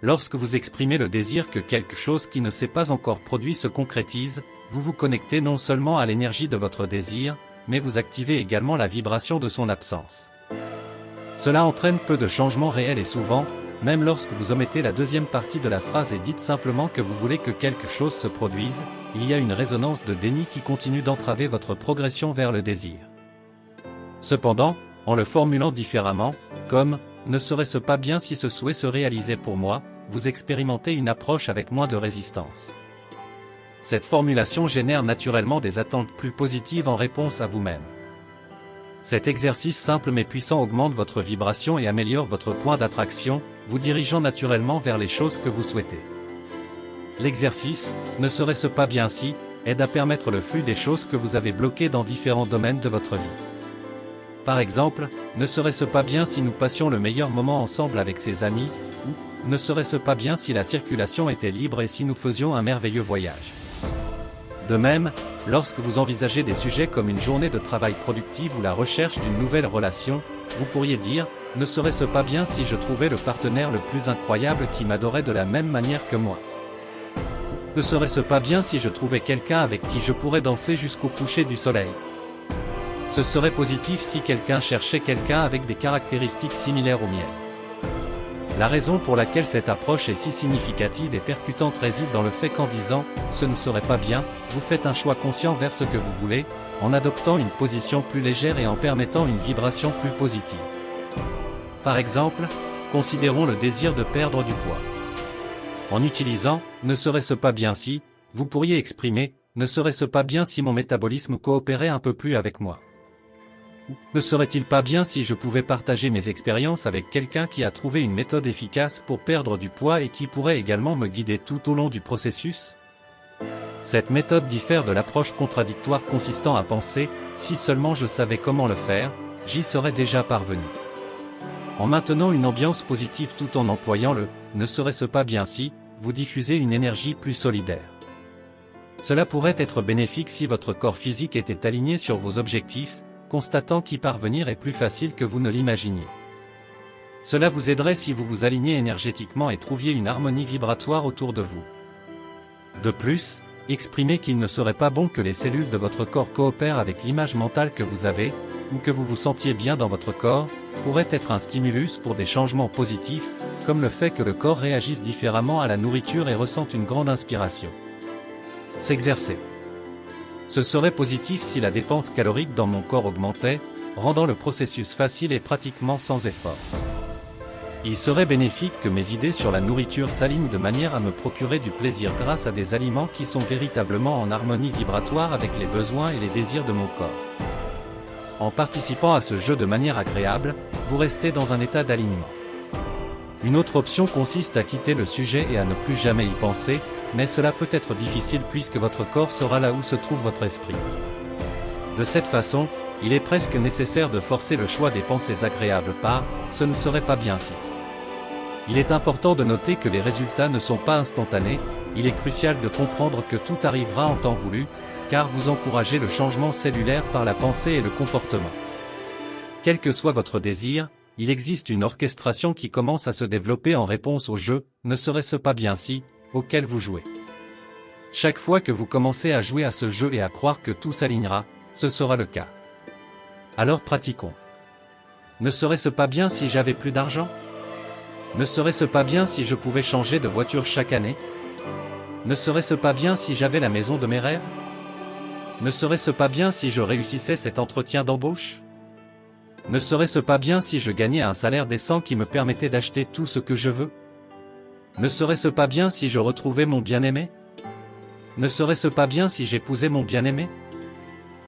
Lorsque vous exprimez le désir que quelque chose qui ne s'est pas encore produit se concrétise, vous vous connectez non seulement à l'énergie de votre désir, mais vous activez également la vibration de son absence. Cela entraîne peu de changements réels et souvent, même lorsque vous omettez la deuxième partie de la phrase et dites simplement que vous voulez que quelque chose se produise, il y a une résonance de déni qui continue d'entraver votre progression vers le désir. Cependant, en le formulant différemment, comme « ne serait-ce pas bien si ce souhait se réalisait pour moi », vous expérimentez une approche avec moins de résistance. Cette formulation génère naturellement des attentes plus positives en réponse à vous-même. Cet exercice simple mais puissant augmente votre vibration et améliore votre point d'attraction, vous dirigeant naturellement vers les choses que vous souhaitez. L'exercice, ne serait-ce pas bien si, aide à permettre le flux des choses que vous avez bloquées dans différents domaines de votre vie. Par exemple, ne serait-ce pas bien si nous passions le meilleur moment ensemble avec ses amis, ou ne serait-ce pas bien si la circulation était libre et si nous faisions un merveilleux voyage. De même, lorsque vous envisagez des sujets comme une journée de travail productive ou la recherche d'une nouvelle relation, vous pourriez dire « Ne serait-ce pas bien si je trouvais le partenaire le plus incroyable qui m'adorait de la même manière que moi ? Ne serait-ce pas bien si je trouvais quelqu'un avec qui je pourrais danser jusqu'au coucher du soleil ? Ce serait positif si quelqu'un cherchait quelqu'un avec des caractéristiques similaires aux miennes. » La raison pour laquelle cette approche est si significative et percutante réside dans le fait qu'en disant « ce ne serait pas bien », vous faites un choix conscient vers ce que vous voulez, en adoptant une position plus légère et en permettant une vibration plus positive. Par exemple, considérons le désir de perdre du poids. En utilisant « ne serait-ce pas bien si », vous pourriez exprimer « ne serait-ce pas bien si mon métabolisme coopérait un peu plus avec moi ». Ne serait-il pas bien si je pouvais partager mes expériences avec quelqu'un qui a trouvé une méthode efficace pour perdre du poids et qui pourrait également me guider tout au long du processus ? Cette méthode diffère de l'approche contradictoire consistant à penser « si seulement je savais comment le faire, j'y serais déjà parvenu ». En maintenant une ambiance positive tout en employant le « ne serait-ce pas bien si », vous diffusez une énergie plus solidaire. Cela pourrait être bénéfique si votre corps physique était aligné sur vos objectifs, constatant qu'y parvenir est plus facile que vous ne l'imaginiez. Cela vous aiderait si vous vous alignez énergétiquement et trouviez une harmonie vibratoire autour de vous. De plus, exprimez qu'il ne serait pas bon que les cellules de votre corps coopèrent avec l'image mentale que vous avez, ou que vous vous sentiez bien dans votre corps, pourrait être un stimulus pour des changements positifs, comme le fait que le corps réagisse différemment à la nourriture et ressente une grande inspiration. S'exercer. Ce serait positif si la dépense calorique dans mon corps augmentait, rendant le processus facile et pratiquement sans effort. Il serait bénéfique que mes idées sur la nourriture s'alignent de manière à me procurer du plaisir grâce à des aliments qui sont véritablement en harmonie vibratoire avec les besoins et les désirs de mon corps. En participant à ce jeu de manière agréable, vous restez dans un état d'alignement. Une autre option consiste à quitter le sujet et à ne plus jamais y penser, mais cela peut être difficile puisque votre corps sera là où se trouve votre esprit. De cette façon, il est presque nécessaire de forcer le choix des pensées agréables par « ce ne serait pas bien si ». Il est important de noter que les résultats ne sont pas instantanés, il est crucial de comprendre que tout arrivera en temps voulu, car vous encouragez le changement cellulaire par la pensée et le comportement. Quel que soit votre désir, il existe une orchestration qui commence à se développer en réponse au jeu « ne serait-ce pas bien si » auquel vous jouez. Chaque fois que vous commencez à jouer à ce jeu et à croire que tout s'alignera, ce sera le cas. Alors pratiquons. Ne serait-ce pas bien si j'avais plus d'argent ? Ne serait-ce pas bien si je pouvais changer de voiture chaque année ? Ne serait-ce pas bien si j'avais la maison de mes rêves ? Ne serait-ce pas bien si je réussissais cet entretien d'embauche ? Ne serait-ce pas bien si je gagnais un salaire décent qui me permettait d'acheter tout ce que je veux ? Ne serait-ce pas bien si je retrouvais mon bien-aimé ? Ne serait-ce pas bien si j'épousais mon bien-aimé ?